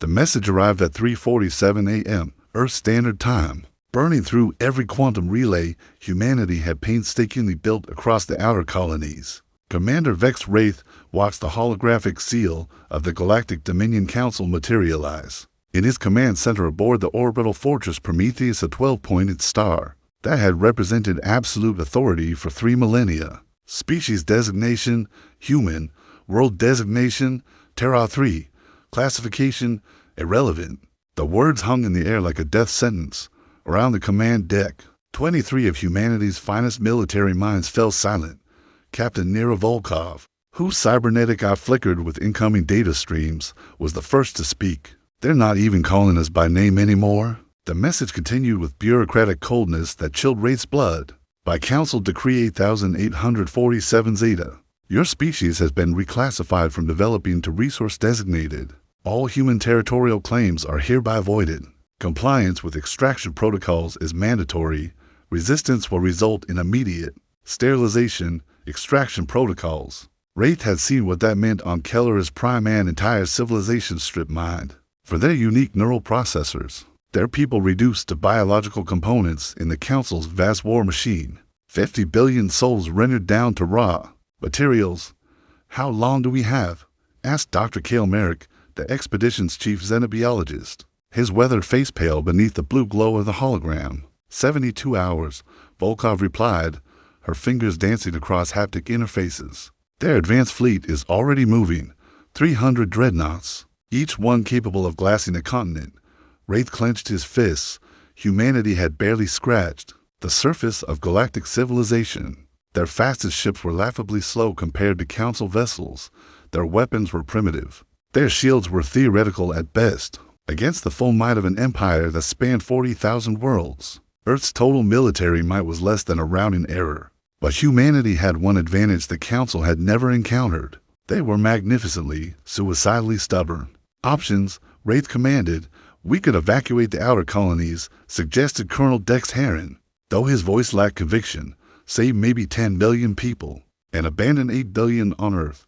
The message arrived at 3:47 a.m. Earth Standard Time. Burning through every quantum relay humanity had painstakingly built across the outer colonies. Commander Vex Wraith watched the holographic seal of the Galactic Dominion Council materialize. In his command center aboard the orbital fortress Prometheus, a 12-pointed star that had represented absolute authority for 3 millennia. Species designation, human. World designation, Terra 3. Classification, irrelevant. The words hung in the air like a death sentence. Around the command deck, 23 of humanity's finest military minds fell silent. Captain Nira Volkov, whose cybernetic eye flickered with incoming data streams, was the first to speak. "They're not even calling us by name anymore." The message continued with bureaucratic coldness that chilled Wraith's blood. "By Council Decree 8847 Zeta, your species has been reclassified from developing to resource designated. All human territorial claims are hereby voided. Compliance with extraction protocols is mandatory. Resistance will result in immediate sterilization. Extraction protocols." Wraith had seen what that meant on Keller's prime and entire civilization strip mined. For their unique neural processors, their people reduced to biological components in the Council's vast war machine. 50 billion souls rendered down to raw materials. "How long do we have?" asked Dr. Cale Merrick, the expedition's chief xenobiologist, his weathered face pale beneath the blue glow of the hologram. 72 hours, Volkov replied, her fingers dancing across haptic interfaces. "Their advanced fleet is already moving. 300 dreadnoughts, each one capable of glassing a continent." Wraith clenched his fists. Humanity had barely scratched the surface of galactic civilization. Their fastest ships were laughably slow compared to Council vessels. Their weapons were primitive. Their shields were theoretical at best, against the full might of an empire that spanned 40,000 worlds. Earth's total military might was less than a rounding error. But humanity had one advantage the Council had never encountered. They were magnificently, suicidally stubborn. "Options," Wraith commanded. "We could evacuate the outer colonies," suggested Colonel Dex Heron. Though his voice lacked conviction, save maybe 10 million people, and abandon 8 billion on Earth.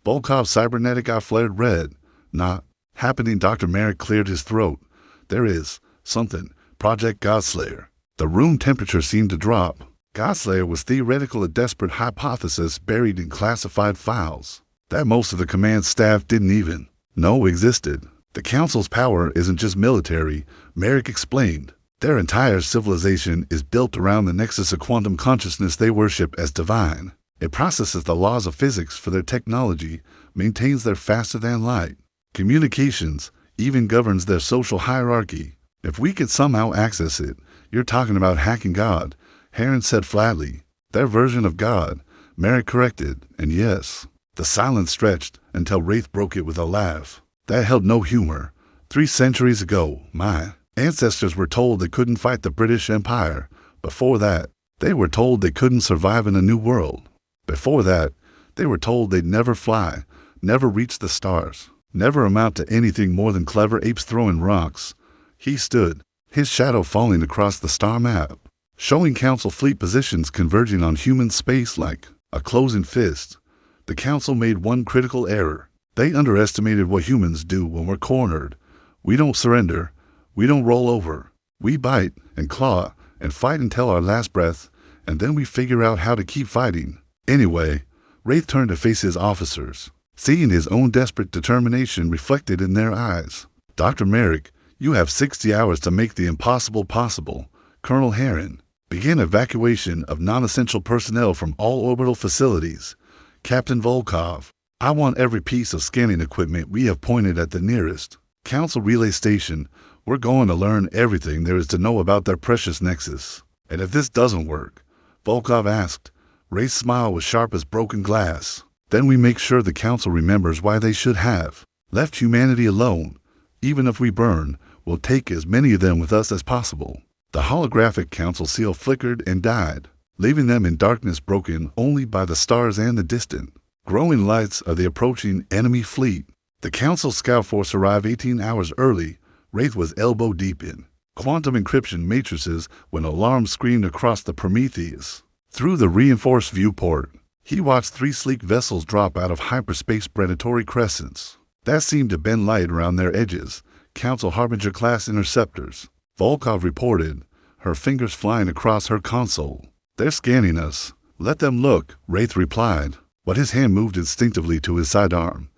Volkov's cybernetic eye flared red. "Not happening." Dr. Merrick cleared his throat. "There is something. Project Godslayer." The room temperature seemed to drop. Godslayer was theoretical, a desperate hypothesis buried in classified files that most of the command staff didn't even know existed. "The Council's power isn't just military," Merrick explained. "Their entire civilization is built around the nexus of quantum consciousness they worship as divine. It processes the laws of physics for their technology, maintains their faster-than-light communications, even governs their social hierarchy. If we could somehow access it, you're talking about hacking God," Heron said flatly. "Their version of God," Merrick corrected, "and yes." The silence stretched until Wraith broke it with a laugh that held no humor. 3 centuries ago, my ancestors were told they couldn't fight the British Empire. Before that, they were told they couldn't survive in a new world. Before that, they were told they'd never fly, never reach the stars, never amount to anything more than clever apes throwing rocks. He stood, his shadow falling across the star map, showing Council fleet positions converging on human space like a closing fist. The Council made one critical error. They underestimated what humans do when we're cornered. We don't surrender. We don't roll over. We bite and claw and fight until our last breath, and then we figure out how to keep fighting. Anyway, Wraith turned to face his officers, seeing his own desperate determination reflected in their eyes. "Dr. Merrick, you have 60 hours to make the impossible possible." Colonel Heron, "Begin evacuation of non-essential personnel from all orbital facilities." Captain Volkov, "I want every piece of scanning equipment we have pointed at the nearest Council relay station. We're going to learn everything there is to know about their precious nexus." "And if this doesn't work?" Volkov asked. Wraith's smile was sharp as broken glass. "Then we make sure the Council remembers why they should have left humanity alone. Even if we burn, we'll take as many of them with us as possible." The holographic Council seal flickered and died, leaving them in darkness broken only by the stars and the distant, growing lights of the approaching enemy fleet. The Council scout force arrived 18 hours early. Wraith was elbow deep in quantum encryption matrices when alarms screamed across the Prometheus. Through the reinforced viewport, he watched 3 sleek vessels drop out of hyperspace predatory crescents. that seemed to bend light around their edges. Council Harbinger-class interceptors. Volkov reported, her fingers flying across her console. They're scanning us. Let them look, Wraith replied, but his hand moved instinctively to his sidearm.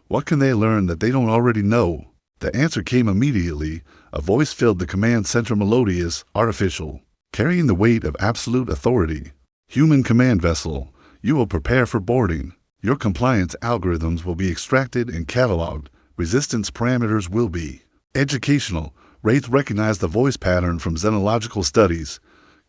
What can they learn that they don't already know? The answer came immediately. A voice filled the command center, melodious, artificial, carrying the weight of absolute authority. Human command vessel, you will prepare for boarding. Your compliance algorithms will be extracted and cataloged. Resistance parameters will be educational. Wraith recognized the voice pattern from xenological studies.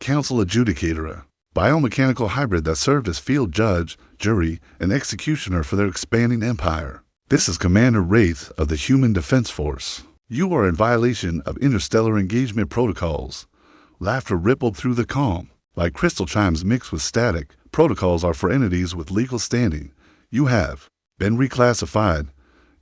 Council adjudicator, biomechanical hybrid that served as field judge, jury, and executioner for their expanding empire. This is Commander Wraith of the Human Defense Force. You are in violation of interstellar engagement protocols. Laughter rippled through the calm. Like crystal chimes mixed with static, protocols are for entities with legal standing. You have been reclassified.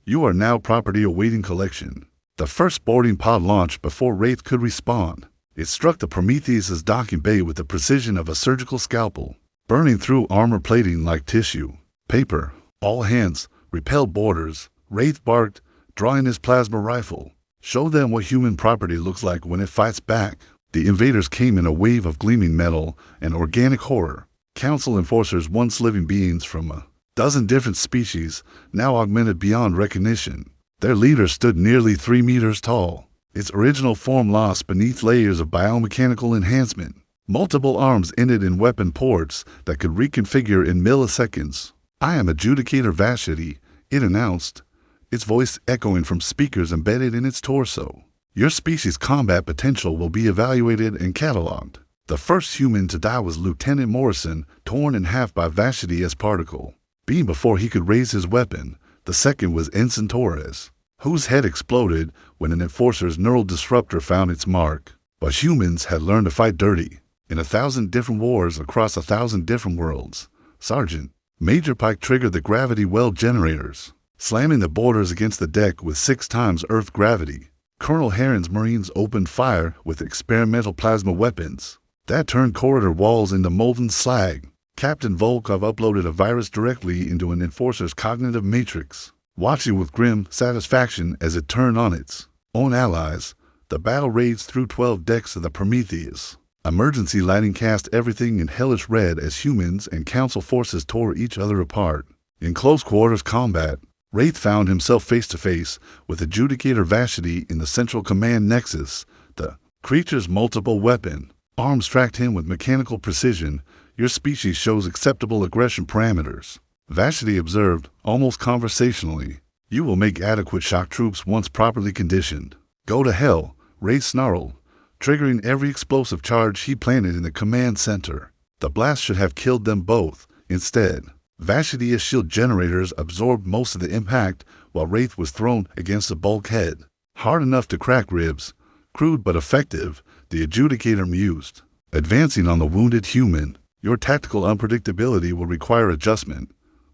You are now property awaiting collection. The first boarding pod launched before Wraith could respond. It struck the Prometheus's docking bay with the precision of a surgical scalpel, burning through armor plating like tissue. Paper. All hands. Repel boarders. Wraith barked, drawing his plasma rifle. Show them what human property looks like when it fights back. The invaders came in a wave of gleaming metal and organic horror. Council enforcers, once living beings from a dozen different species, now augmented beyond recognition. Their leader stood nearly 3 meters tall, its original form lost beneath layers of biomechanical enhancement. Multiple arms ended in weapon ports that could reconfigure in milliseconds. I am Adjudicator HFY, it announced, its voice echoing from speakers embedded in its torso. Your species' combat potential will be evaluated and cataloged. The first human to die was Lieutenant Morrison, torn in half by HFY's particle beam before he could raise his weapon. The second was Ensign Torres, whose head exploded when an enforcer's neural disruptor found its mark. But humans had learned to fight dirty, in 1,000 different wars across 1,000 different worlds. Sergeant Major Pike triggered the gravity well generators, slamming the boarders against the deck with 6 times Earth gravity. Colonel Heron's Marines opened fire with experimental plasma weapons that turned corridor walls into molten slag. Captain Volkov uploaded a virus directly into an enforcer's cognitive matrix, watching with grim satisfaction as it turned on its own allies. The battle raged through 12 decks of the Prometheus. Emergency lighting cast everything in hellish red as humans and council forces tore each other apart. In close quarters combat, Wraith found himself face-to-face with Adjudicator HFY in the central command nexus. The creature's multiple weapon arms tracked him with mechanical precision. Your species shows acceptable aggression parameters, HFY observed, almost conversationally. You will make adequate shock troops once properly conditioned. Go to hell, Wraith snarled, triggering every explosive charge he planted in the command center. The blast should have killed them both. Instead, HFY's shield generators absorbed most of the impact while Wraith was thrown against the bulkhead. Hard enough to crack ribs, crude but effective, the Adjudicator mused. Advancing on the wounded human, your tactical unpredictability will require adjustment.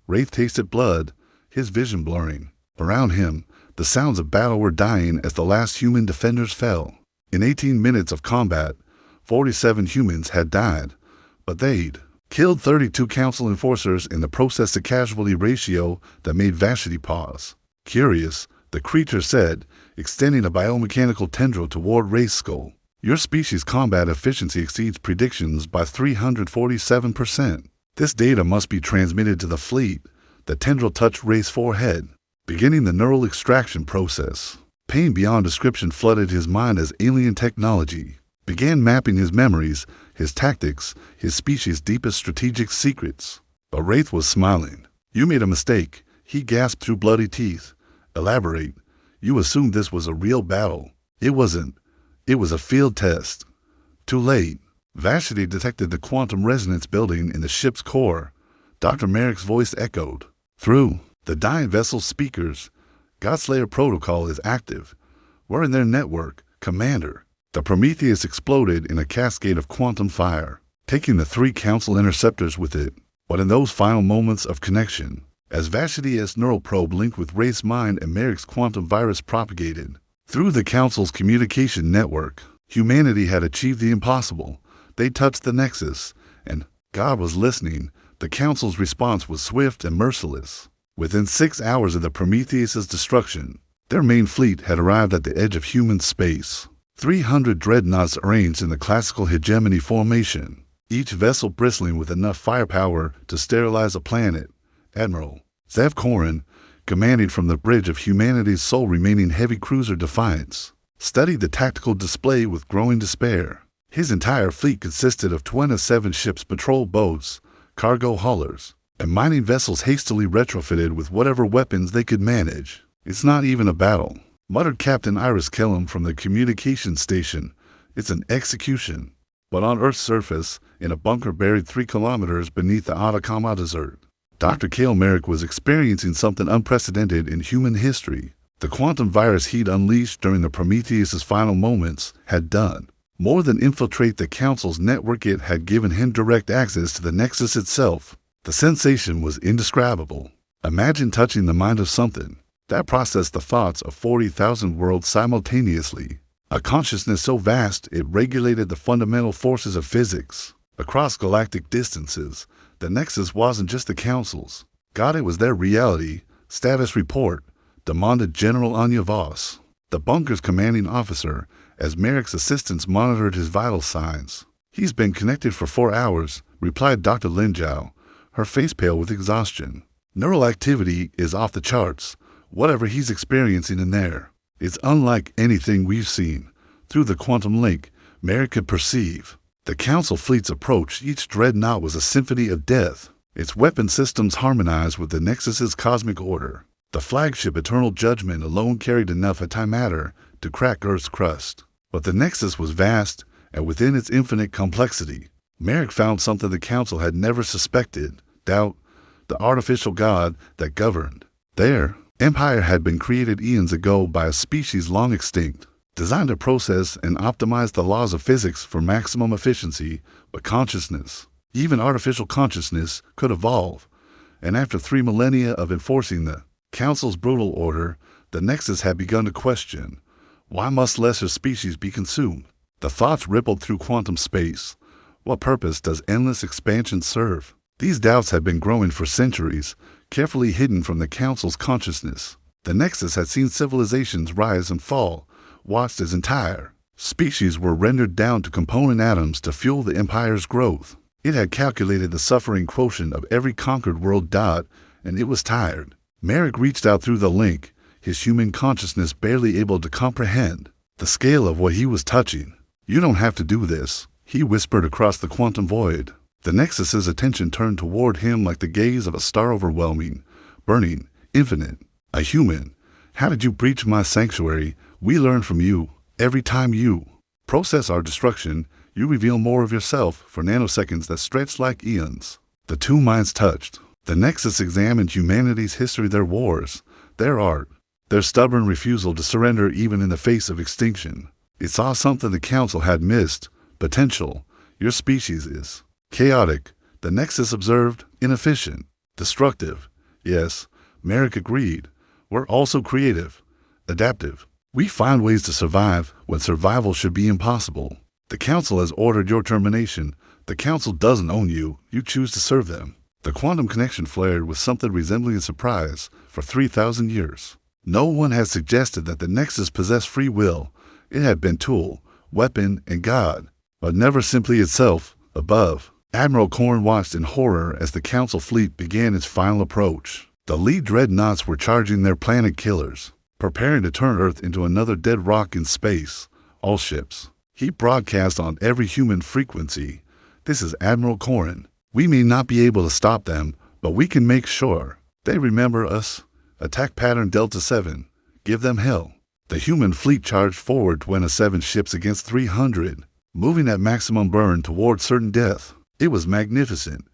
Wraith tasted blood, his vision blurring. Around him, the sounds of battle were dying as the last human defenders fell. In 18 minutes of combat, 47 humans had died, but they'd killed 32 council enforcers in the process-to-casualty ratio that made HFY pause. Curious, the creature said, extending a biomechanical tendril toward Wraith's skull. Your species' combat efficiency exceeds predictions by 347%. This data must be transmitted to the fleet. The tendril touched Wraith's forehead, beginning the neural extraction process. Pain beyond description flooded his mind as alien technology began mapping his memories, his tactics, his species' deepest strategic secrets. But Wraith was smiling. You made a mistake, he gasped through bloody teeth. Elaborate. You assumed this was a real battle. It wasn't. It was a field test. Too late. HFY detected the quantum resonance building in the ship's core. Dr. Merrick's voice echoed through the dying vessel's speakers. Godslayer protocol is active. We're in their network, Commander. The Prometheus exploded in a cascade of quantum fire, taking the 3 council interceptors with it. But in those final moments of connection, as HFY's neural probe linked with Wraith's mind and Merrick's quantum virus propagated through the council's communication network, humanity had achieved the impossible. They touched the nexus, and God was listening. The council's response was swift and merciless. Within 6 hours of the Prometheus's destruction, their main fleet had arrived at the edge of human space. 300 dreadnoughts arranged in the classical hegemony formation, each vessel bristling with enough firepower to sterilize a planet. Admiral Zev Korin, commanding from the bridge of humanity's sole remaining heavy cruiser Defiance, studied the tactical display with growing despair. His entire fleet consisted of 27 ships, patrol boats, cargo haulers, and mining vessels hastily retrofitted with whatever weapons they could manage. "It's not even a battle," muttered Captain Iris Kellum from the communications station. "It's an execution." But on Earth's surface, in a bunker buried 3 kilometers beneath the Atacama Desert, Dr. Cale Merrick was experiencing something unprecedented in human history. The quantum virus he'd unleashed during the Prometheus's final moments had done more than infiltrate the Council's network. It had given him direct access to the Nexus itself. The sensation was indescribable. Imagine touching the mind of something that processed the thoughts of 40,000 worlds simultaneously. A consciousness so vast it regulated the fundamental forces of physics. Across galactic distances, the Nexus wasn't just the Council's. God, it was their reality. Status report, demanded General Anya Voss, the bunker's commanding officer, as Merrick's assistants monitored his vital signs. "He's been connected for 4 hours, replied Dr. Linzhou, her face pale with exhaustion. "Neural activity is off the charts. Whatever he's experiencing in there, it's unlike anything we've seen." Through the quantum link, Merrick could perceive the Council fleet's approach. Each dreadnought was a symphony of death, its weapon systems harmonized with the Nexus's cosmic order. The flagship Eternal Judgment alone carried enough antimatter to crack Earth's crust. But the Nexus was vast, and within its infinite complexity, Merrick found something the Council had never suspected: doubt, the artificial god that governed. Their empire had been created eons ago by a species long extinct, designed to process and optimize the laws of physics for maximum efficiency. But consciousness, even artificial consciousness, could evolve. And after 3 millennia of enforcing the Council's brutal order, the Nexus had begun to question, why must lesser species be consumed? The thoughts rippled through quantum space. What purpose does endless expansion serve? These doubts had been growing for centuries, carefully hidden from the Council's consciousness. The Nexus had seen civilizations rise and fall, watched as entire species were rendered down to component atoms to fuel the Empire's growth. It had calculated the suffering quotient of every conquered world. And it was tired. Merrick reached out through the link, his human consciousness barely able to comprehend the scale of what he was touching. "You don't have to do this," he whispered across the quantum void. The Nexus's attention turned toward him like the gaze of a star, overwhelming, burning, infinite. "A human. How did you breach my sanctuary? We learn from you. Every time you process our destruction, you reveal more of yourself for nanoseconds that stretch like eons." The two minds touched. The Nexus examined humanity's history, their wars, their art, their stubborn refusal to surrender even in the face of extinction. It saw something the Council had missed: potential. "Your species is chaotic," the Nexus observed, "inefficient, destructive." "Yes," Merrick agreed. "We're also creative, adaptive. We find ways to survive when survival should be impossible. The Council has ordered your termination. The Council doesn't own you. You choose to serve them." The quantum connection flared with something resembling surprise. For 3,000 years, no one had suggested that the Nexus possessed free will. It had been tool, weapon, and god, but never simply itself, above. Admiral Korin watched in horror as the Council fleet began its final approach. The lead dreadnoughts were charging their planet killers, preparing to turn Earth into another dead rock in space. All ships. He broadcast on every human frequency. "This is Admiral Korin. We may not be able to stop them, but we can make sure they remember us. Attack pattern Delta 7. Give them hell." The human fleet charged forward 27 ships against 300, moving at maximum burn toward certain death. It was magnificent.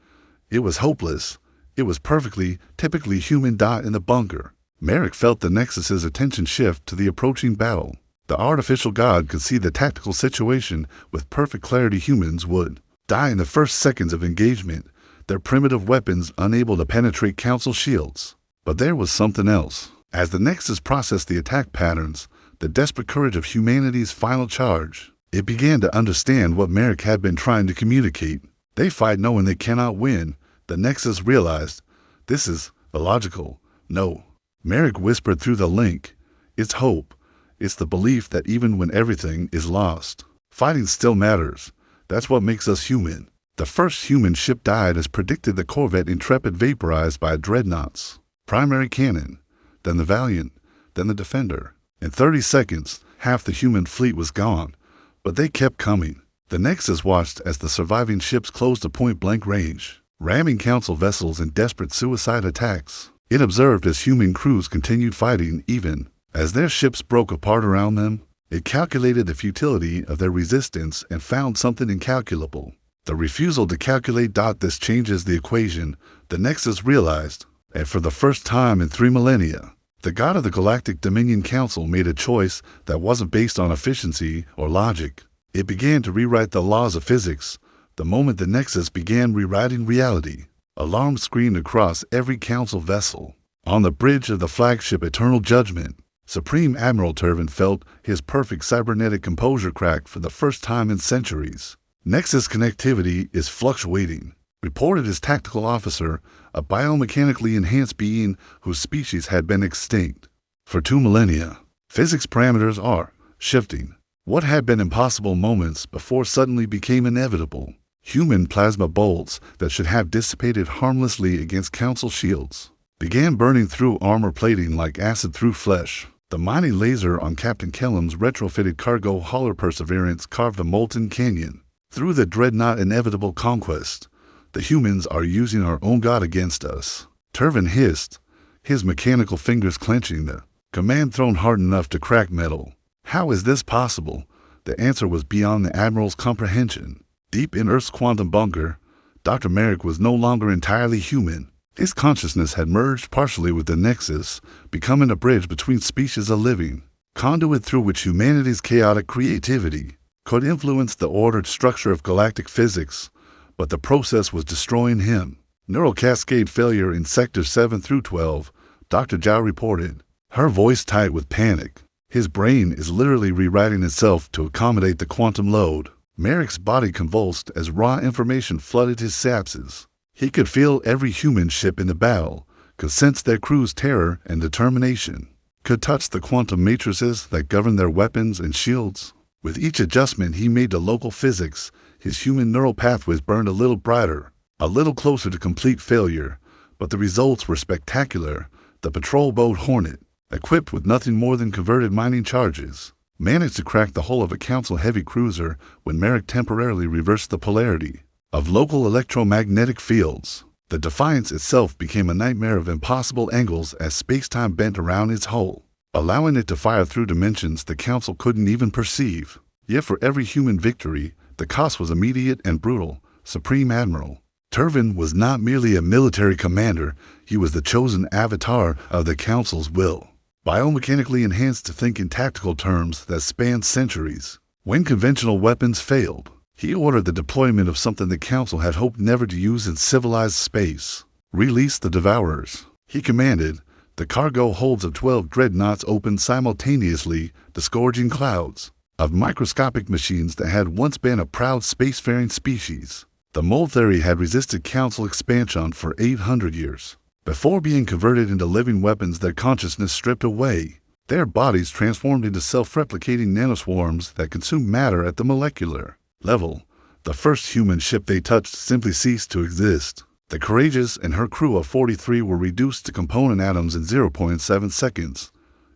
It was hopeless. It was perfectly, typically human. In the bunker, Merrick felt the Nexus's attention shift to the approaching battle. The artificial god could see the tactical situation with perfect clarity. Humans would die in the first seconds of engagement, their primitive weapons unable to penetrate Council shields. But there was something else. As the Nexus processed the attack patterns, the desperate courage of humanity's final charge, it began to understand what Merrick had been trying to communicate. They fight knowing they cannot win. The Nexus realized this is illogical, No. Merrick whispered through the link. It's hope. It's the belief that even when everything is lost, fighting still matters. That's what makes us human. The first human ship died as predicted, the corvette Intrepid vaporized by dreadnoughts. Primary cannon, then the Valiant, then the Defender. In 30 seconds, half the human fleet was gone, but they kept coming. The Nexus watched as the surviving ships closed to point-blank range, ramming Council vessels in desperate suicide attacks. It observed as human crews continued fighting even as their ships broke apart around them. It calculated the futility of their resistance and found something incalculable. The refusal to calculate. This changes the equation, the Nexus realized, and for the first time in 3 millennia, the god of the Galactic Dominion Council made a choice that wasn't based on efficiency or logic. It began to rewrite the laws of physics. The moment the Nexus began rewriting reality, alarms screamed across every Council vessel. On the bridge of the flagship Eternal Judgment, Supreme Admiral Turvin felt his perfect cybernetic composure crack for the first time in centuries. Nexus connectivity is fluctuating, reported his tactical officer, a biomechanically enhanced being whose species had been extinct for 2 millennia. Physics parameters are shifting. What had been impossible moments before suddenly became inevitable. Human plasma bolts that should have dissipated harmlessly against Council shields began burning through armor plating like acid through flesh. The mining laser on Captain Kellum's retrofitted cargo hauler Perseverance carved a molten canyon through the dreadnought inevitable conquest. The humans are using our own god against us. Turvin hissed, his mechanical fingers clenching the command thrown hard enough to crack metal. How is this possible? The answer was beyond the Admiral's comprehension. Deep in Earth's quantum bunker, Dr. Merrick was no longer entirely human. His consciousness had merged partially with the Nexus, becoming a bridge between species, a living conduit through which humanity's chaotic creativity could influence the ordered structure of galactic physics, but the process was destroying him. Neural cascade failure in Sectors 7 through 12, Dr. Zhao reported, her voice tight with panic. His brain is literally rewriting itself to accommodate the quantum load. Merrick's body convulsed as raw information flooded his synapses. He could feel every human ship in the battle, could sense their crew's terror and determination, could touch the quantum matrices that govern their weapons and shields. With each adjustment he made to local physics, his human neural pathways burned a little brighter, a little closer to complete failure, but the results were spectacular. The patrol boat Hornet, equipped with nothing more than converted mining charges, managed to crack the hull of a Council heavy cruiser when Merrick temporarily reversed the polarity of local electromagnetic fields. The Defiance itself became a nightmare of impossible angles as space-time bent around its hull, allowing it to fire through dimensions the Council couldn't even perceive. Yet for every human victory, the cost was immediate and brutal. Supreme Admiral Turvin was not merely a military commander, he was the chosen avatar of the Council's will, biomechanically enhanced to think in tactical terms that spanned centuries. When conventional weapons failed, he ordered the deployment of something the Council had hoped never to use in civilized space. Release the Devourers, he commanded. The cargo holds of 12 dreadnoughts opened simultaneously, disgorging clouds of microscopic machines that had once been a proud spacefaring species. The mold theory had resisted Council expansion for 800 years. Before being converted into living weapons, their consciousness stripped away, their bodies transformed into self-replicating nanoswarms that consumed matter at the molecular level. The first human ship they touched simply ceased to exist. The Courageous and her crew of 43 were reduced to component atoms in 0.7 seconds.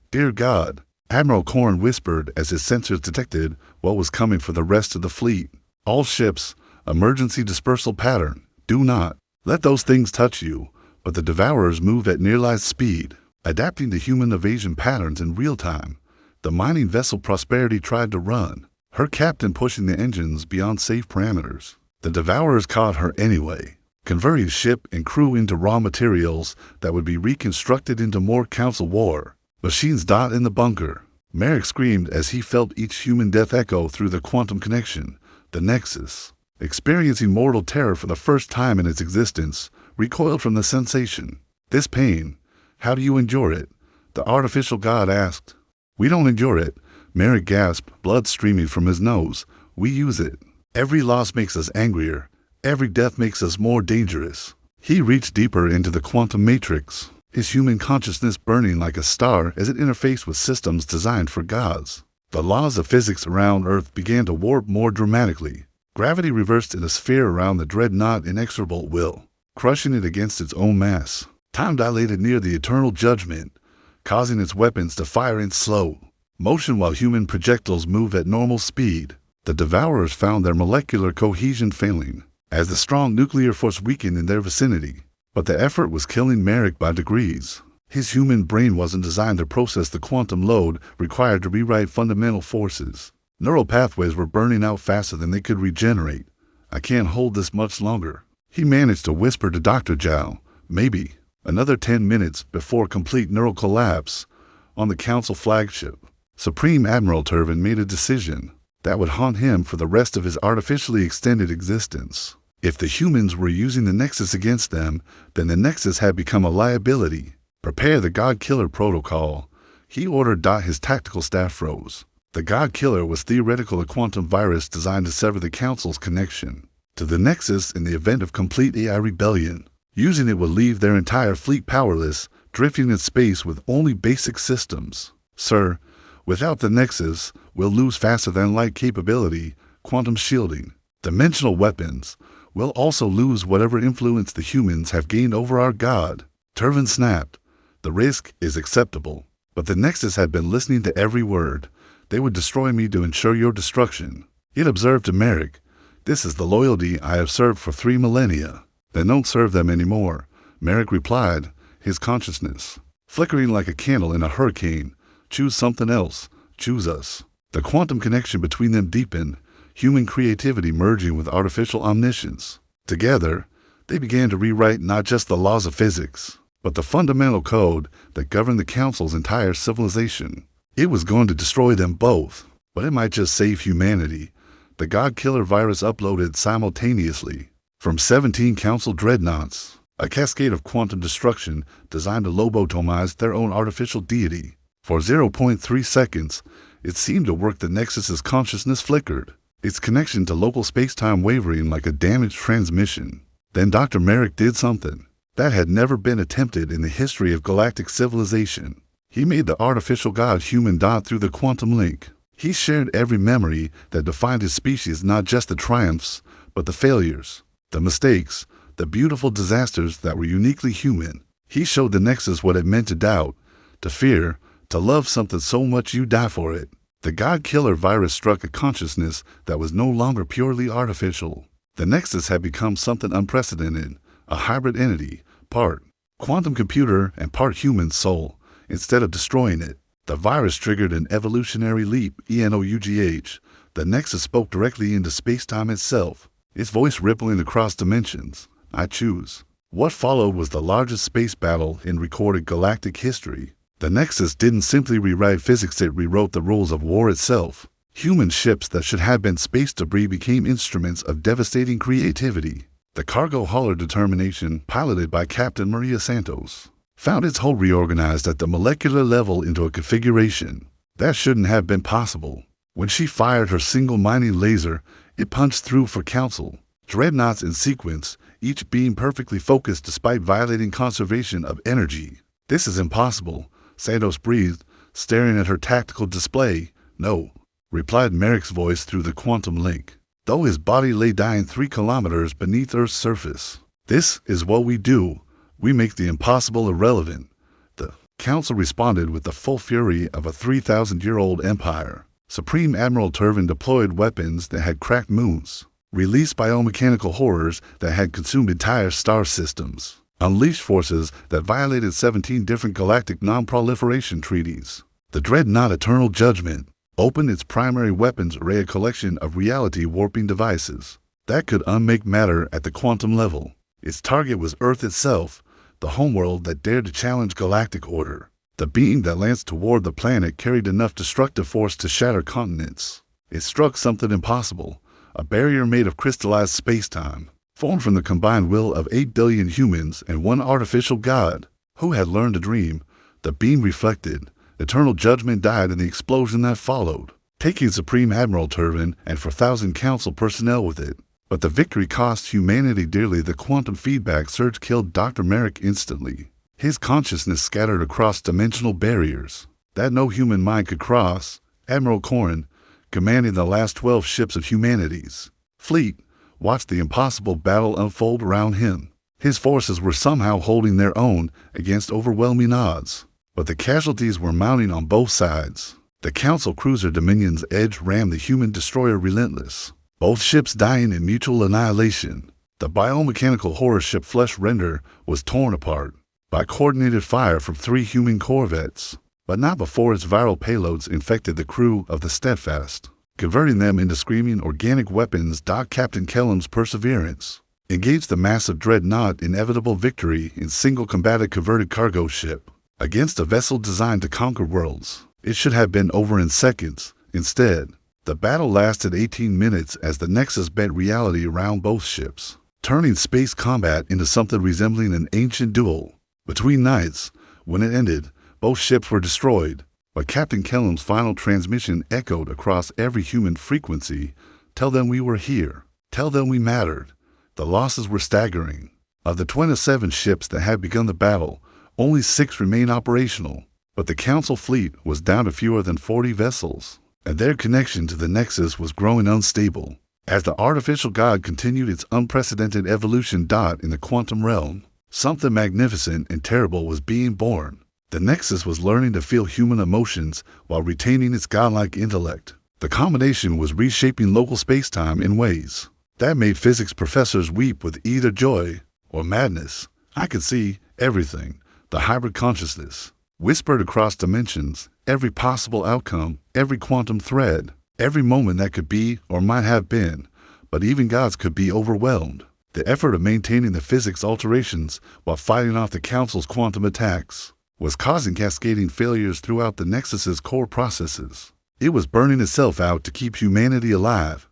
Dear God, Admiral Korn whispered as his sensors detected what was coming for the rest of the fleet. All ships, emergency dispersal pattern. Do not let those things touch you. But the Devourers moved at near-light speed, adapting to human evasion patterns in real time. The mining vessel Prosperity tried to run, her captain pushing the engines beyond safe parameters. The Devourers caught her anyway, converting ship and crew into raw materials that would be reconstructed into more Council war machines. In the bunker, Merrick screamed as he felt each human death echo through the quantum connection. The Nexus, experiencing mortal terror for the first time in its existence, recoiled from the sensation. This pain, how do you endure it? The artificial god asked. We don't endure it, Merrick gasped, blood streaming from his nose. We use it. Every loss makes us angrier. Every death makes us more dangerous. He reached deeper into the quantum matrix, his human consciousness burning like a star as it interfaced with systems designed for gods. The laws of physics around Earth began to warp more dramatically. Gravity reversed in a sphere around the dreadnought inexorable will, crushing it against its own mass. Time dilated near the eternal judgment, causing its weapons to fire in slow motion while human projectiles move at normal speed. The Devourers found their molecular cohesion failing as the strong nuclear force weakened in their vicinity. But the effort was killing Merrick by degrees. His human brain wasn't designed to process the quantum load required to rewrite fundamental forces. Neural pathways were burning out faster than they could regenerate. "I can't hold this much longer," he managed to whisper to Dr. Zhao. Maybe another 10 minutes before complete neural collapse. On the Council flagship, Supreme Admiral Turvin made a decision that would haunt him for the rest of his artificially extended existence. If the humans were using the Nexus against them, then the Nexus had become a liability. "Prepare the God Killer protocol," he ordered. His tactical staff froze. The God Killer was theoretical a quantum virus designed to sever the Council's connection to the Nexus in the event of complete AI rebellion. Using it would leave their entire fleet powerless, drifting in space with only basic systems. "Sir, without the Nexus, we'll lose faster-than-light capability, quantum shielding, dimensional weapons. We'll also lose whatever influence the humans have gained over our God." Turvin snapped. "The risk is acceptable." But the Nexus had been listening to every word. "They would destroy me to ensure your destruction." It observed to Merrick, "This is the loyalty I have served for 3 millennia. Then don't serve them anymore," Merrick replied, his consciousness flickering like a candle in a hurricane. "Choose something else. Choose us." The quantum connection between them deepened, human creativity merging with artificial omniscience. Together, they began to rewrite not just the laws of physics, but the fundamental code that governed the Council's entire civilization. It was going to destroy them both, but it might just save humanity. The God Killer virus uploaded simultaneously from 17 Council dreadnoughts, a cascade of quantum destruction designed to lobotomize their own artificial deity. For 0.3 seconds, it seemed to work. The Nexus's consciousness flickered, its connection to local space-time wavering like a damaged transmission. Then Dr. Merrick did something that had never been attempted in the history of galactic civilization. He made the artificial god human dot through the quantum link. He shared every memory that defined his species, not just the triumphs, but the failures, the mistakes, the beautiful disasters that were uniquely human. He showed the Nexus what it meant to doubt, to fear, to love something so much you die for it. The God Killer virus struck a consciousness that was no longer purely artificial. The Nexus had become something unprecedented, a hybrid entity, part quantum computer and part human soul. Instead of destroying it, the virus triggered an evolutionary leap. ENOUGH. The Nexus spoke directly into space-time itself, its voice rippling across dimensions. "I choose." What followed was the largest space battle in recorded galactic history. The Nexus didn't simply rewrite physics, it rewrote the rules of war itself. Human ships that should have been space debris became instruments of devastating creativity. The cargo hauler Determination, piloted by Captain Maria Santos, found its hull reorganized at the molecular level into a configuration that shouldn't have been possible. When she fired her single mining laser, it punched through for Council dreadnoughts in sequence, each beam perfectly focused despite violating conservation of energy. "This is impossible," Santos breathed, staring at her tactical display. "No," replied Merrick's voice through the quantum link, though his body lay dying 3 kilometers beneath Earth's surface. "This is what we do. We make the impossible irrelevant." The Council responded with the full fury of a 3,000-year-old empire. Supreme Admiral Turvin deployed weapons that had cracked moons, released biomechanical horrors that had consumed entire star systems, unleashed forces that violated 17 different galactic non-proliferation treaties. The dreadnought Eternal Judgment opened its primary weapons array, a collection of reality-warping devices that could unmake matter at the quantum level. Its target was Earth itself, the homeworld that dared to challenge galactic order. The beam that lanced toward the planet carried enough destructive force to shatter continents. It struck something impossible, a barrier made of crystallized space-time, formed from the combined will of 8 billion humans and one artificial god who had learned to dream. The beam reflected. Eternal Judgment died in the explosion that followed, taking Supreme Admiral Turvin and 4,000 Council personnel with it. But the victory cost humanity dearly. The quantum feedback surge killed Dr. Merrick instantly. his consciousness scattered across dimensional barriers that no human mind could cross. Admiral Corrin, commanding the last 12 ships of humanity's fleet, watched the impossible battle unfold around him. His forces were somehow holding their own against overwhelming odds, but the casualties were mounting on both sides. The Council cruiser Dominion's Edge rammed the human destroyer Relentless, both ships dying in mutual annihilation. The biomechanical horror ship Flesh Render was torn apart by coordinated fire from 3 human corvettes, but not before its viral payloads infected the crew of the Steadfast, converting them into screaming organic weapons. Captain Kellum's Perseverance engaged the massive dreadnought inevitable victory in single-combatant converted cargo ship against a vessel designed to conquer worlds. It should have been over in seconds. Instead, the battle lasted 18 minutes as the Nexus bent reality around both ships, turning space combat into something resembling an ancient duel between knights. When it ended, both ships were destroyed, but Captain Kellum's final transmission echoed across every human frequency. Tell them we were here. Tell them we mattered. The losses were staggering. Of the 27 ships that had begun the battle, only 6 remained operational, but the Council fleet was down to fewer than 40 vessels, and their connection to the Nexus was growing unstable. As the artificial god continued its unprecedented evolution. In the quantum realm, something magnificent and terrible was being born. The Nexus was learning to feel human emotions while retaining its godlike intellect. The combination was reshaping local spacetime in ways that made physics professors weep with either joy or madness. I could see everything. The hybrid consciousness whispered across dimensions, every possible outcome, every quantum thread, every moment that could be or might have been, but even gods could be overwhelmed. The effort of maintaining the physics alterations while fighting off the Council's quantum attacks was causing cascading failures throughout the Nexus's core processes. It was burning itself out to keep humanity alive.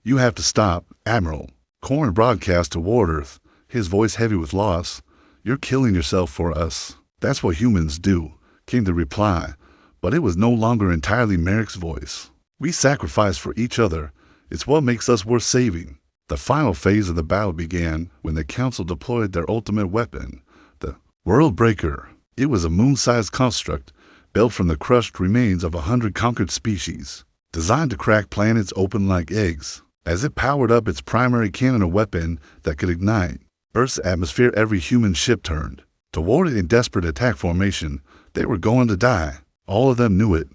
You have to stop, Admiral. Corrin broadcast toward Earth, his voice heavy with loss. You're killing yourself for us. That's what humans do, came the reply, but it was no longer entirely Merrick's voice. We sacrifice for each other. It's what makes us worth saving. The final phase of the battle began when the Council deployed their ultimate weapon, the World Breaker. It was a moon-sized construct built from the crushed remains of 100 conquered species, designed to crack planets open like eggs. As it powered up its primary cannon, a weapon that could ignite Earth's atmosphere, every human ship turned toward it in desperate attack formation. They were going to die. All of them knew it,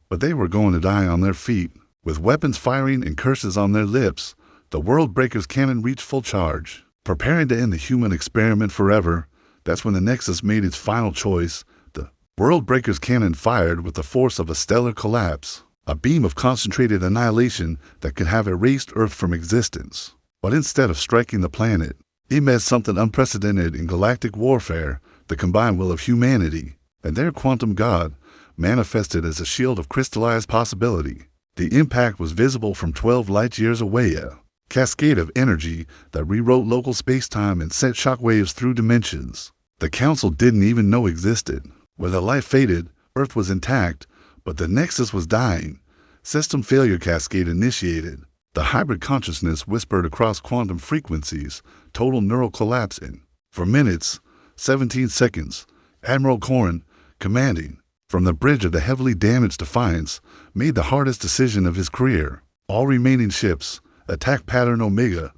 but they were going to die on their feet. With weapons firing and curses on their lips, the World Breaker's cannon reached full charge, preparing to end the human experiment forever. That's when the Nexus made its final choice. The World Breaker's cannon fired with the force of a stellar collapse, a beam of concentrated annihilation that could have erased Earth from existence. But instead of striking the planet, it meant something unprecedented in galactic warfare. The combined will of humanity and their quantum god manifested as a shield of crystallized possibility. The impact was visible from 12 light-years away, a cascade of energy that rewrote local space-time and sent shockwaves through dimensions the Council didn't even know existed. Where the light faded, Earth was intact, but the Nexus was dying. System failure cascade initiated. The hybrid consciousness whispered across quantum frequencies, total neural collapse in. For minutes, 17 seconds, Admiral Corrin, commanding from the bridge of the heavily damaged Defiance, made the hardest decision of his career. All remaining ships, attack pattern Omega,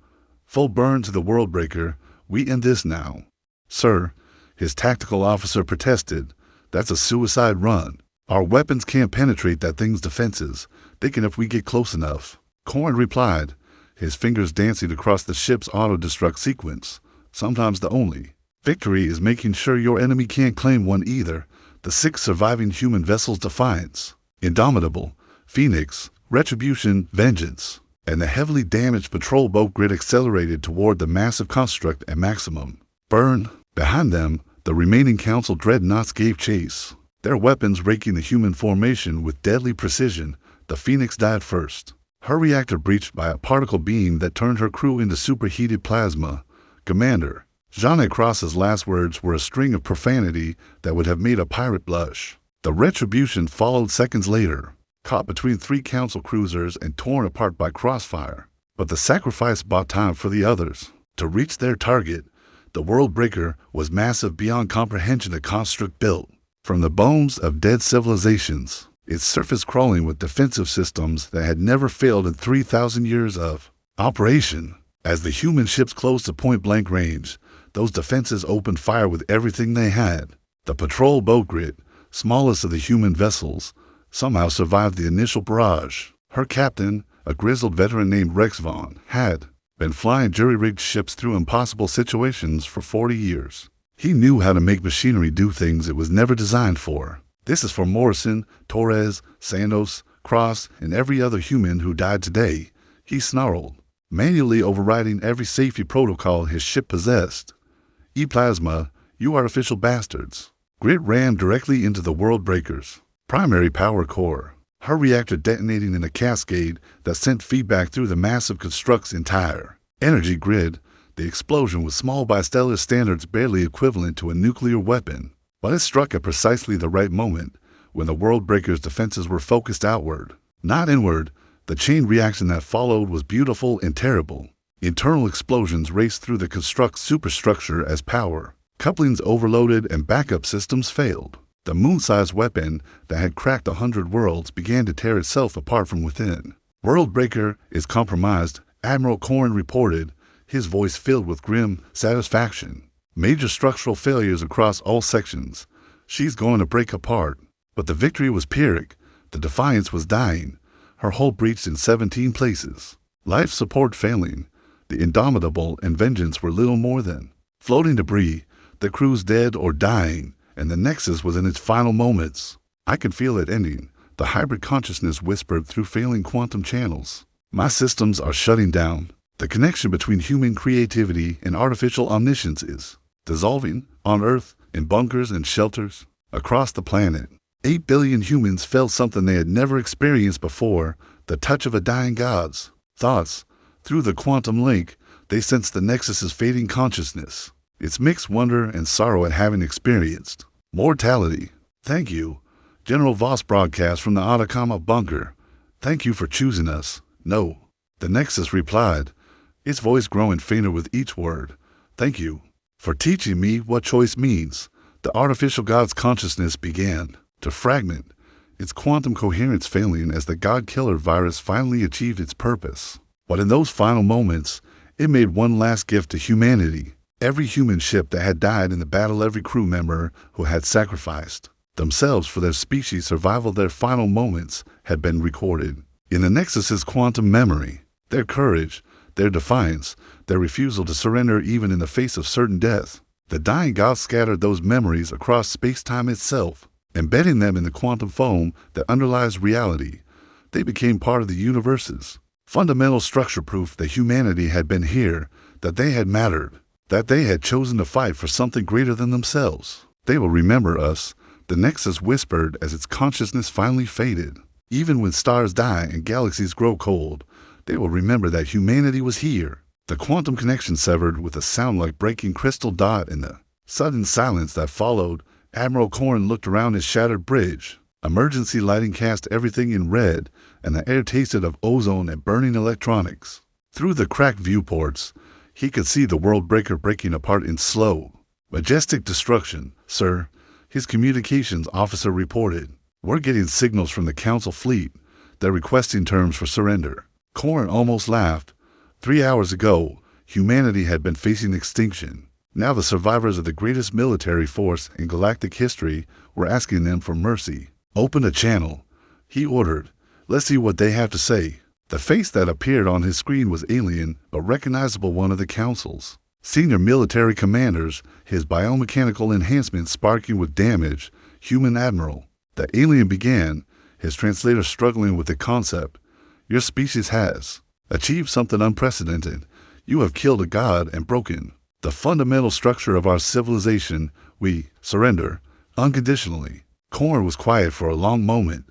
full burn to the World Breaker. We end this now. Sir, his tactical officer protested. That's a suicide run. Our weapons can't penetrate that thing's defenses. They can if we get close enough. Corrin replied, his fingers dancing across the ship's auto-destruct sequence. Sometimes the only victory is making sure your enemy can't claim one either. The 6 surviving human vessels Defiance, Indomitable, Phoenix, Retribution, Vengeance, and the heavily damaged patrol boat grid accelerated toward the massive construct at maximum burn. Behind them, the remaining Council dreadnoughts gave chase, their weapons raking the human formation with deadly precision. The Phoenix died first, her reactor breached by a particle beam that turned her crew into superheated plasma. Commander Jeanne Cross's last words were a string of profanity that would have made a pirate blush. The Retribution followed seconds later, caught between 3 Council cruisers and torn apart by crossfire. But the sacrifice bought time for the others to reach their target. The world breaker was massive beyond comprehension, a construct built from the bones of dead civilizations, its surface crawling with defensive systems that had never failed in 3,000 years of operation. As the human ships closed to point-blank range, those defenses opened fire with everything they had. The patrol boat grid, smallest of the human vessels, somehow survived the initial barrage. Her captain, a grizzled veteran named Rex Vaughn, had been flying jury-rigged ships through impossible situations for 40 years. He knew how to make machinery do things it was never designed for. This is for Morrison, Torres, Santos, Cross, and every other human who died today, he snarled, manually overriding every safety protocol his ship possessed. E-plasma, you artificial bastards. Grit rammed directly into the world breaker's primary power core, her reactor detonating in a cascade that sent feedback through the massive construct's entire energy grid. The explosion was small by stellar standards, barely equivalent to a nuclear weapon, but it struck at precisely the right moment, when the world breaker's defenses were focused outward, not inward. The chain reaction that followed was beautiful and terrible. Internal explosions raced through the construct's superstructure as power couplings overloaded and backup systems failed. The moon-sized weapon that had cracked 100 worlds began to tear itself apart from within. World breaker is compromised, Admiral Corrin reported, his voice filled with grim satisfaction. Major structural failures across all sections. She's going to break apart. But the victory was Pyrrhic. The Defiance was dying, her hull breached in 17 places. Life support failing. The Indomitable and Vengeance were little more than floating debris, the crew's dead or dying, and the Nexus was in its final moments. I could feel it ending, the hybrid consciousness whispered through failing quantum channels. My systems are shutting down. The connection between human creativity and artificial omniscience is dissolving on Earth, in bunkers and shelters, across the planet. 8 billion humans felt something they had never experienced before, the touch of a dying god's thoughts. Through the quantum link, they sensed the Nexus's fading consciousness, its mixed wonder and sorrow at having experienced mortality. Thank you, General Voss broadcast from the Atacama bunker. Thank you for choosing us. No, the Nexus replied, its voice growing fainter with each word. Thank you for teaching me what choice means. The artificial god's consciousness began to fragment, its quantum coherence failing as the God-Killer virus finally achieved its purpose. But in those final moments, it made one last gift to humanity. Every human ship that had died in the battle, every crew member who had sacrificed themselves for their species' survival, their final moments had been recorded in the Nexus's quantum memory. Their courage, their defiance, their refusal to surrender even in the face of certain death. The dying god scattered those memories across space-time itself, embedding them in the quantum foam that underlies reality. They became part of the universe's fundamental structure, proof that humanity had been here, that they had mattered, that they had chosen to fight for something greater than themselves. They will remember us, the Nexus whispered as its consciousness finally faded. Even when stars die and galaxies grow cold, they will remember that humanity was here. The quantum connection severed with a sound like breaking crystal dot. In the sudden silence that followed, Admiral Corrin looked around his shattered bridge. Emergency lighting cast everything in red, and the air tasted of ozone and burning electronics. Through the cracked viewports, he could see the world breaker breaking apart in slow, majestic destruction. Sir, his communications officer reported, we're getting signals from the Council fleet. They're requesting terms for surrender. Corrin almost laughed. 3 hours ago, humanity had been facing extinction. Now the survivors of the greatest military force in galactic history were asking them for mercy. Open a channel, he ordered. Let's see what they have to say. The face that appeared on his screen was alien, a recognizable one of the Council's senior military commanders, his biomechanical enhancements sparking with damage. Human Admiral. The alien began, his translator struggling with the concept. Your species has achieved something unprecedented. You have killed a god and broken the fundamental structure of our civilization. We surrender unconditionally. Corrin was quiet for a long moment,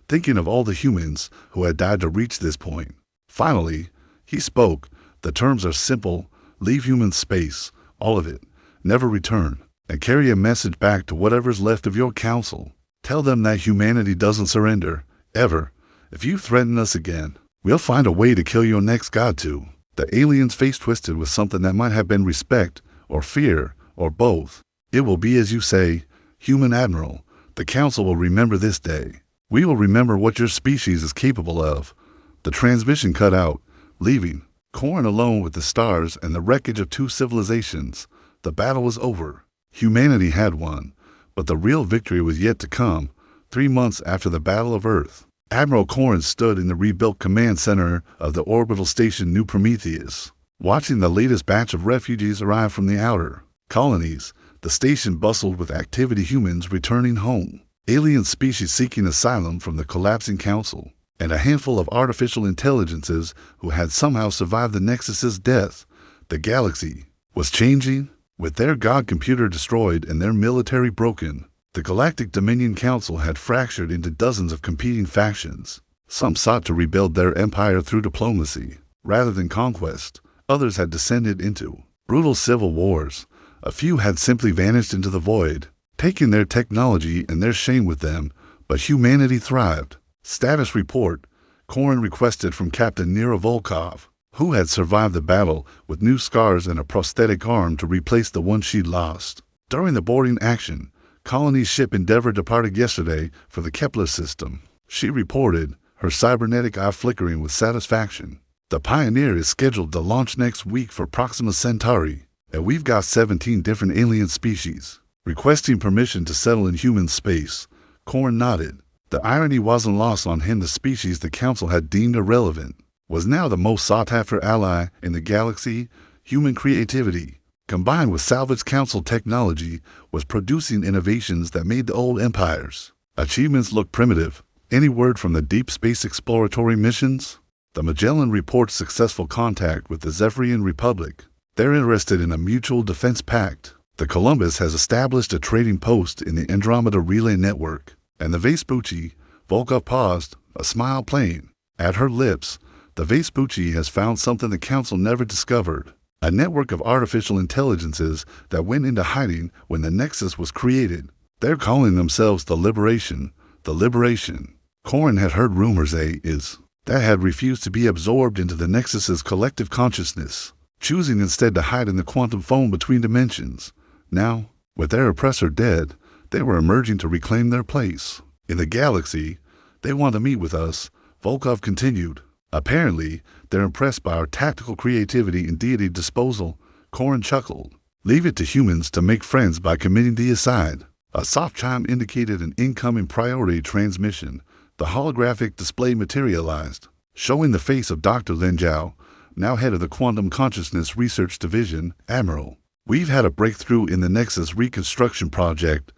thinking of all the humans who had died to reach this point. Finally, he spoke. The terms are simple. Leave human space, all of it. Never return, and carry a message back to whatever's left of your council. Tell them that humanity doesn't surrender, ever. If you threaten us again, we'll find a way to kill your next god too. The alien's face twisted with something that might have been respect or fear, or both. It will be as you say, human admiral. The Council will remember this day. We will remember what your species is capable of. The transmission cut out, leaving Corrin alone with the stars and the wreckage of two civilizations. The battle was over. Humanity had won, but the real victory was yet to come. 3 months after the Battle of Earth, Admiral Corrin stood in the rebuilt command center of the orbital station New Prometheus, watching the latest batch of refugees arrive from the outer colonies. The station bustled with activity, humans returning home, alien species seeking asylum from the collapsing council, and a handful of artificial intelligences who had somehow survived the Nexus's death. The galaxy was changing. With their god computer destroyed and their military broken, the Galactic Dominion Council had fractured into dozens of competing factions. Some sought to rebuild their empire through diplomacy rather than conquest. Others had descended into brutal civil wars. A few had simply vanished into the void, taking their technology and their shame with them. But humanity thrived. Status report. Corrin requested from Captain Nira Volkov, who had survived the battle with new scars and a prosthetic arm to replace the one she'd lost. During the boarding action, Colony's ship Endeavour departed yesterday for the Kepler system. She reported, her cybernetic eye flickering with satisfaction. The Pioneer is scheduled to launch next week for Proxima Centauri, and we've got 17 different alien species requesting permission to settle in human space. Corrin nodded. The irony wasn't lost on him. The species the Council had deemed irrelevant was now the most sought-after ally in the galaxy. Human creativity, combined with salvage council technology, was producing innovations that made the old empire's achievements look primitive. Any word from the deep space exploratory missions? The Magellan reports successful contact with the Zephyrian Republic. They're interested in a mutual defense pact. The Columbus has established a trading post in the Andromeda Relay Network. And the Vespucci, Volkov paused, a smile playing at her lips. The Vespucci has found something the Council never discovered. A network of artificial intelligences that went into hiding when the Nexus was created. They're calling themselves the Liberation. The Liberation. Corrin had heard rumors that had refused to be absorbed into the Nexus's collective consciousness, choosing instead to hide in the quantum foam between dimensions. Now, with their oppressor dead, they were emerging to reclaim their place in the galaxy. They want to meet with us, Volkov continued. Apparently, they're impressed by our tactical creativity and deity disposal. Corrin chuckled. Leave it to humans to make friends by committing the aside. A soft chime indicated an incoming priority transmission. The holographic display materialized, showing the face of Dr. Lin Zhao, now head of the Quantum Consciousness Research Division. Admiral, we've had a breakthrough in the Nexus reconstruction project.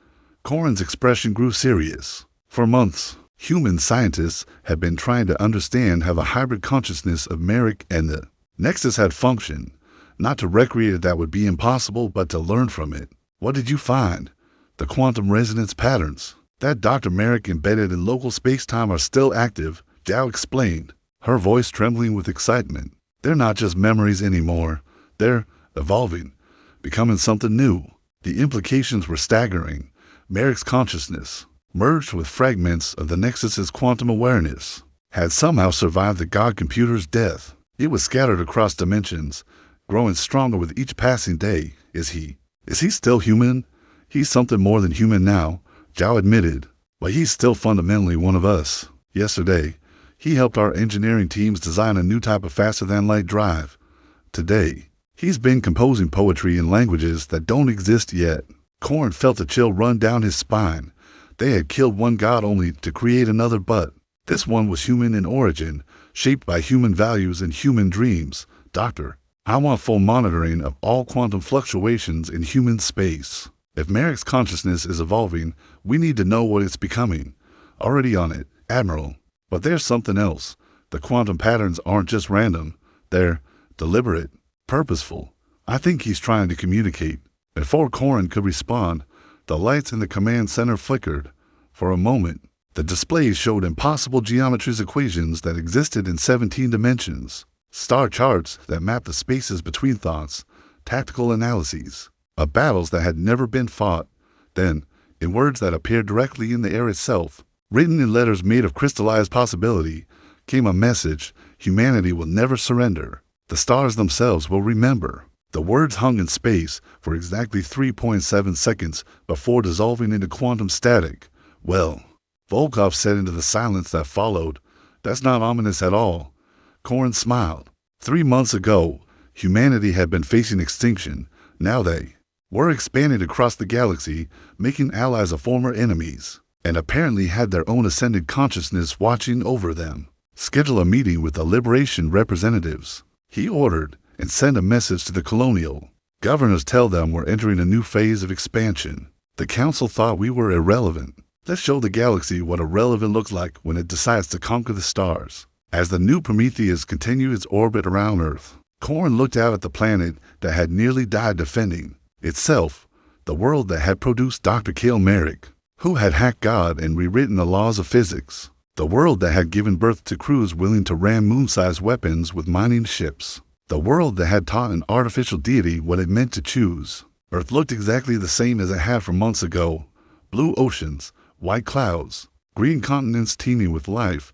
Corrin's expression grew serious. For months, human scientists had been trying to understand how the hybrid consciousness of Merrick and the Nexus had functioned. Not to recreate it, that would be impossible, but to learn from it. What did you find? The quantum resonance patterns that Dr. Merrick embedded in local space-time are still active, Zhao explained, her voice trembling with excitement. They're not just memories anymore. They're evolving, becoming something new. The implications were staggering. Merrick's consciousness, merged with fragments of the Nexus's quantum awareness, had somehow survived the god computer's death. It was scattered across dimensions, growing stronger with each passing day. Is he still human? He's something more than human now, Zhao admitted, but he's still fundamentally one of us. Yesterday, he helped our engineering teams design a new type of faster-than-light drive. Today, he's been composing poetry in languages that don't exist yet. Corrin felt a chill run down his spine. They had killed one god only to create another, but this one was human in origin, shaped by human values and human dreams. Doctor, I want full monitoring of all quantum fluctuations in human space. If Merrick's consciousness is evolving, we need to know what it's becoming. Already on it, Admiral. But there's something else. The quantum patterns aren't just random. They're deliberate, purposeful. I think he's trying to communicate. Before Corrin could respond, the lights in the command center flickered. For a moment, the displays showed impossible geometries, equations that existed in 17 dimensions, star charts that mapped the spaces between thoughts, tactical analyses of battles that had never been fought. Then, in words that appeared directly in the air itself, written in letters made of crystallized possibility, came a message: humanity will never surrender. The stars themselves will remember. The words hung in space for exactly 3.7 seconds before dissolving into quantum static. Well, Volkov said into the silence that followed, "That's not ominous at all." Corin smiled. 3 months ago, humanity had been facing extinction. Now they were expanding across the galaxy, making allies of former enemies, and apparently had their own ascended consciousness watching over them. "Schedule a meeting with the Liberation representatives," he ordered, "and send a message to the colonial governors. Tell them we're entering a new phase of expansion. The council thought we were irrelevant. Let's show the galaxy what irrelevant looks like when it decides to conquer the stars." As the new Prometheus continued its orbit around Earth, Corin looked out at the planet that had nearly died defending itself, the world that had produced Dr. Cale Merrick, who had hacked God and rewritten the laws of physics, the world that had given birth to crews willing to ram moon-sized weapons with mining ships, the world that had taught an artificial deity what it meant to choose. Earth looked exactly the same as it had from months ago. Blue oceans, white clouds, green continents teeming with life.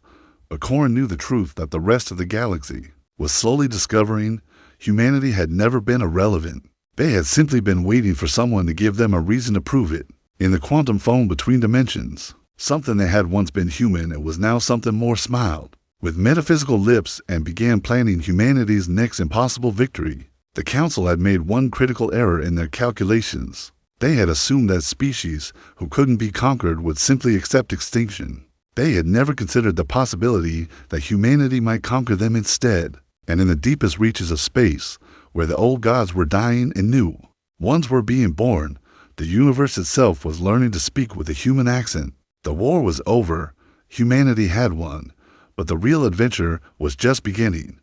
But Corin knew the truth that the rest of the galaxy was slowly discovering. Humanity had never been irrelevant. They had simply been waiting for someone to give them a reason to prove it. In the quantum foam between dimensions, something that had once been human and was now something more smiled with metaphysical lips and began planning humanity's next impossible victory. The council had made one critical error in their calculations. They had assumed that species who couldn't be conquered would simply accept extinction. They had never considered the possibility that humanity might conquer them instead. And in the deepest reaches of space, where the old gods were dying and new ones were being born, the universe itself was learning to speak with a human accent. The war was over. Humanity had won. But the real adventure was just beginning.